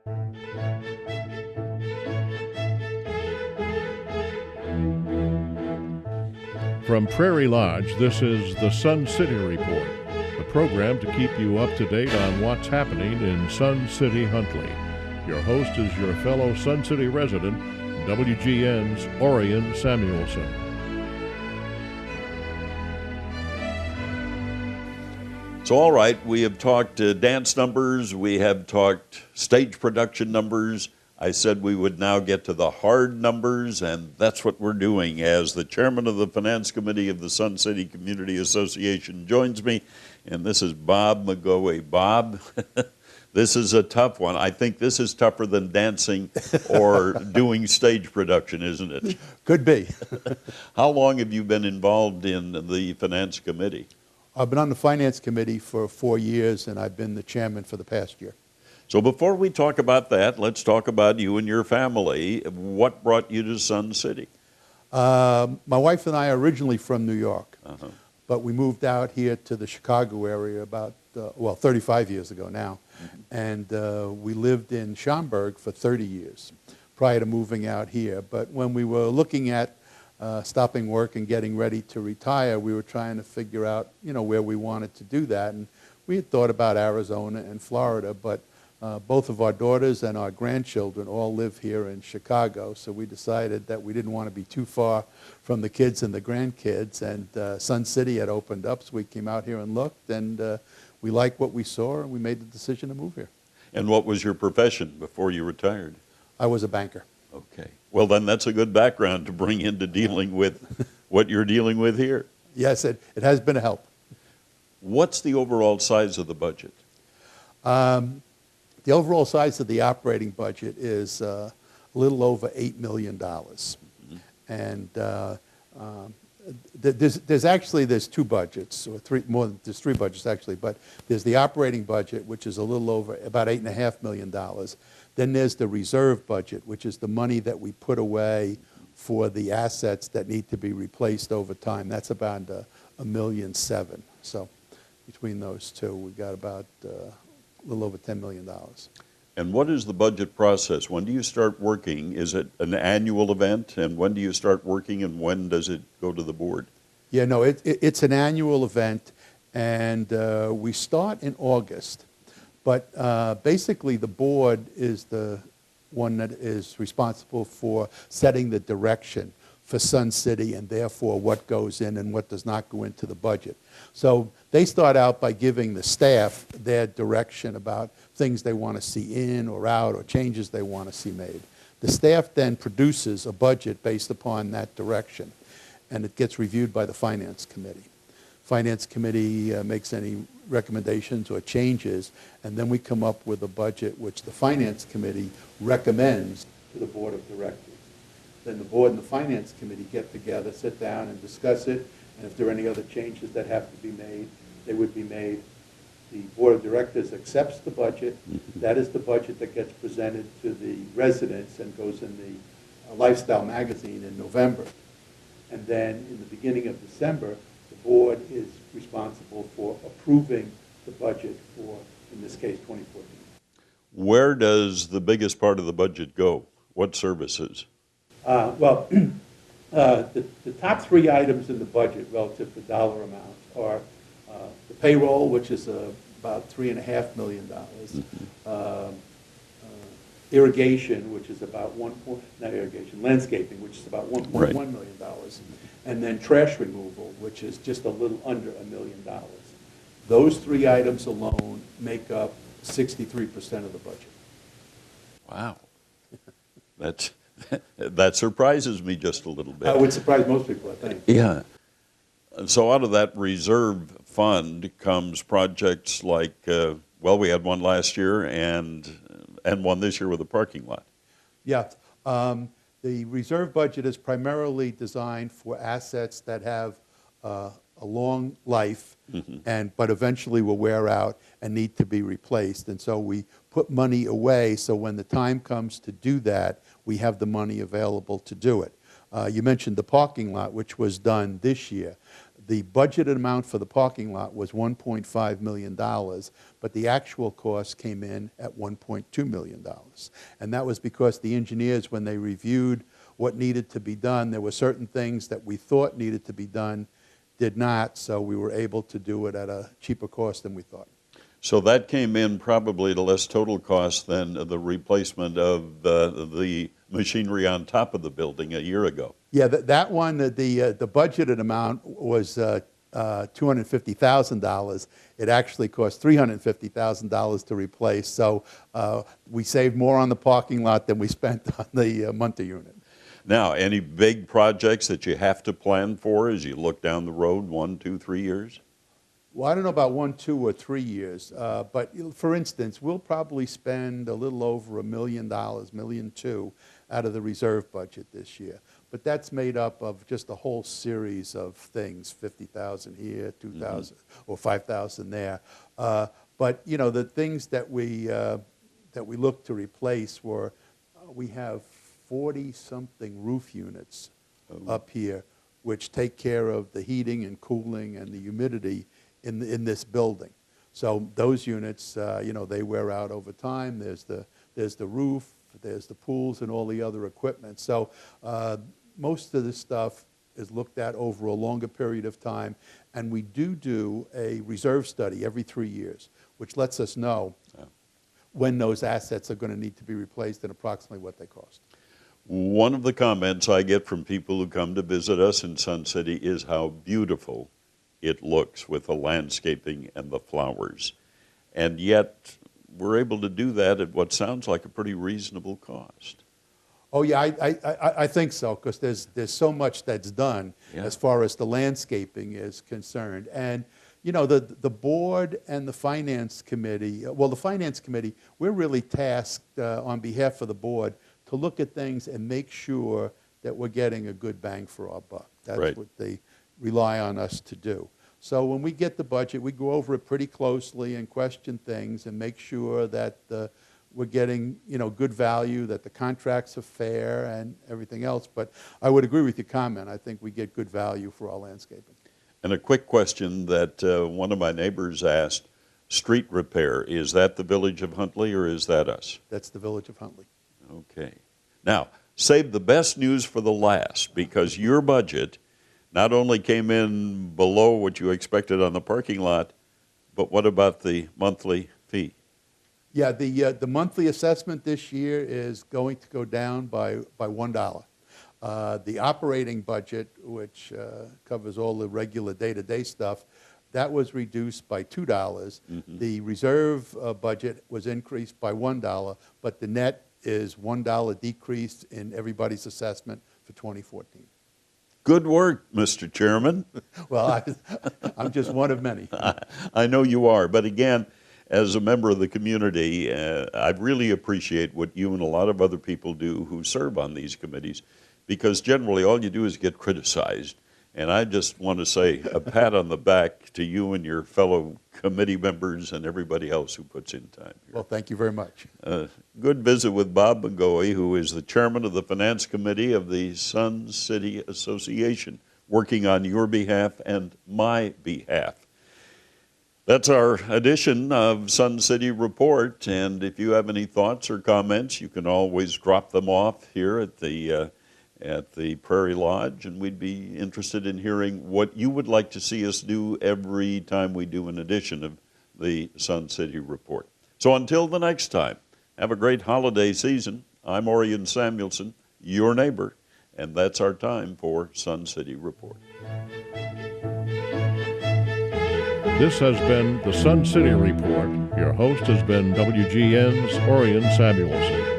From Prairie Lodge, this is the Sun City Report, a program to keep you up to date on what's happening in Sun City, Huntley. Your host is your fellow Sun City resident, WGN's Orion Samuelson. So, all right, we have talked dance numbers, we have talked stage production numbers. I said we would now get to the hard numbers, and that's what we're doing. As the chairman of the Finance Committee of the Sun City Community Association joins me, and this is Bob McGouey. Bob, this is a tough one. I think this is tougher than dancing or doing stage production, isn't it? Could be. How long have you been involved in the Finance Committee? I've been on the Finance Committee for 4 years, and I've been the chairman for the past year. So before we talk about that, let's talk about you and your family. What brought you to Sun City? My wife and I are originally from New York, but we moved out here to the Chicago area about, 35 years ago now. And we lived in Schaumburg for 30 years prior to moving out here. But when we were looking at stopping work and getting ready to retire, we were trying to figure out, where we wanted to do that. And we had thought about Arizona and Florida, but both of our daughters and our grandchildren all live here in Chicago, so we decided that we didn't want to be too far from the kids and the grandkids, and Sun City had opened up, so we came out here and looked, and we liked what we saw, and we made the decision to move here. And what was your profession before you retired? I was a banker. Okay. Well, then that's a good background to bring into dealing with what you're dealing with here. Yes, it has been a help. What's the overall size of the budget? The overall size of the operating budget is a little over $8 million. And there's two budgets, or three, there's three budgets actually, but there's the operating budget, which is a little over about $8.5 million. Then there's the reserve budget, which is the money that we put away for the assets that need to be replaced over time. That's about $1.7 million. So between those two, we got about a little over $10 million. And what is the budget process? When do you start working? Is it an annual event? And when do you start working, and when does it go to the board? Yeah, no, it's an annual event, and we start in August. But basically, the board is the one that is responsible for setting the direction for Sun City, and therefore what goes in and what does not go into the budget. So they start out by giving the staff their direction about things they want to see in or out or changes they want to see made. The staff then produces a budget based upon that direction, and it gets reviewed by the Finance Committee. Finance Committee makes any recommendations or changes, and then we come up with a budget which the Finance Committee recommends to the Board of Directors. Then the board and the Finance Committee get together, sit down and discuss it, and if there are any other changes that have to be made, they would be made. The Board of Directors accepts the budget. That is the budget that gets presented to the residents and goes in the Lifestyle magazine in November. And then in the beginning of December, the board is responsible for approving the budget for, in this case, 2014. Where does the biggest part of the budget go? What services? The top three items in the budget relative to dollar amounts are the payroll, which is about $3.5 million, irrigation, which is about landscaping, which is about $1.1 million, and then trash removal, which is just a little under $1 million. Those three items alone make up 63% of the budget. Wow. That surprises me just a little bit. It would surprise most people, I think. Yeah. So out of that reserve fund comes projects like, we had one last year and one this year with a parking lot. Yeah. The reserve budget is primarily designed for assets that have a long life, but eventually will wear out and need to be replaced. And so we put money away so when the time comes to do that, we have the money available to do it. You mentioned the parking lot, which was done this year. The budgeted amount for the parking lot was $1.5 million, but the actual cost came in at $1.2 million. And that was because the engineers, when they reviewed what needed to be done, there were certain things that we thought needed to be done, did not, so we were able to do it at a cheaper cost than we thought. So that came in probably at a less total cost than the replacement of the machinery on top of the building a year ago. Yeah, that one, the budgeted amount was $250,000. It actually cost $350,000 to replace, so we saved more on the parking lot than we spent on the Munter unit. Now, any big projects that you have to plan for as you look down the road 1, 2, 3 years? Well, I don't know about 1, 2, or 3 years, but for instance, we'll probably spend a little over $1 million, $1.2 million out of the reserve budget this year. But that's made up of just a whole series of things, 50,000 here, 2,000 or 5,000 there. But you know, the things that we look to replace were, we have 40-something roof units up here, which take care of the heating and cooling and the humidity in this building. So those units, you know, they wear out over time. There's the roof, there's the pools and all the other equipment. So most of this stuff is looked at over a longer period of time, and we do a reserve study every 3 years, which lets us know when those assets are going to need to be replaced and approximately what they cost. One of the comments I get from people who come to visit us in Sun City is how beautiful it looks with the landscaping and the flowers. And yet, we're able to do that at what sounds like a pretty reasonable cost. Oh yeah, I think so, because there's so much that's done as far as the landscaping is concerned. And you know, the board and the finance committee, well, the finance committee, we're really tasked on behalf of the board to look at things and make sure that we're getting a good bang for our buck. That's what they rely on us to do. So when we get the budget, we go over it pretty closely and question things and make sure that we're getting, you know, good value, that the contracts are fair and everything else. But I would agree with your comment. I think we get good value for our landscaping. And a quick question that one of my neighbors asked, street repair, is that the Village of Huntley or is that us? That's the Village of Huntley. Okay. Now, save the best news for the last, because your budget not only came in below what you expected on the parking lot, but what about the monthly fee? Yeah, the monthly assessment this year is going to go down by $1. The operating budget, which covers all the regular day-to-day stuff, that was reduced by $2. The reserve budget was increased by $1, but the net is $1 decrease in everybody's assessment for 2014. Good work, Mr. Chairman. Well, I'm just one of many. I know you are, but again, as a member of the community, I really appreciate what you and a lot of other people do who serve on these committees, because generally all you do is get criticized. And I just want to say a pat on the back to you and your fellow committee members and everybody else who puts in time here. Well, thank you very much. Good visit with Bob McGouey, who is the chairman of the Finance Committee of the Sun City Association, working on your behalf and my behalf. That's our edition of Sun City Report, and if you have any thoughts or comments, you can always drop them off here at the Prairie Lodge, and we'd be interested in hearing what you would like to see us do every time we do an edition of the Sun City Report. So until the next time, have a great holiday season. I'm Orion Samuelson, your neighbor, and that's our time for Sun City Report. This has been the Sun City Report. Your host has been WGN's Orion Samuelson.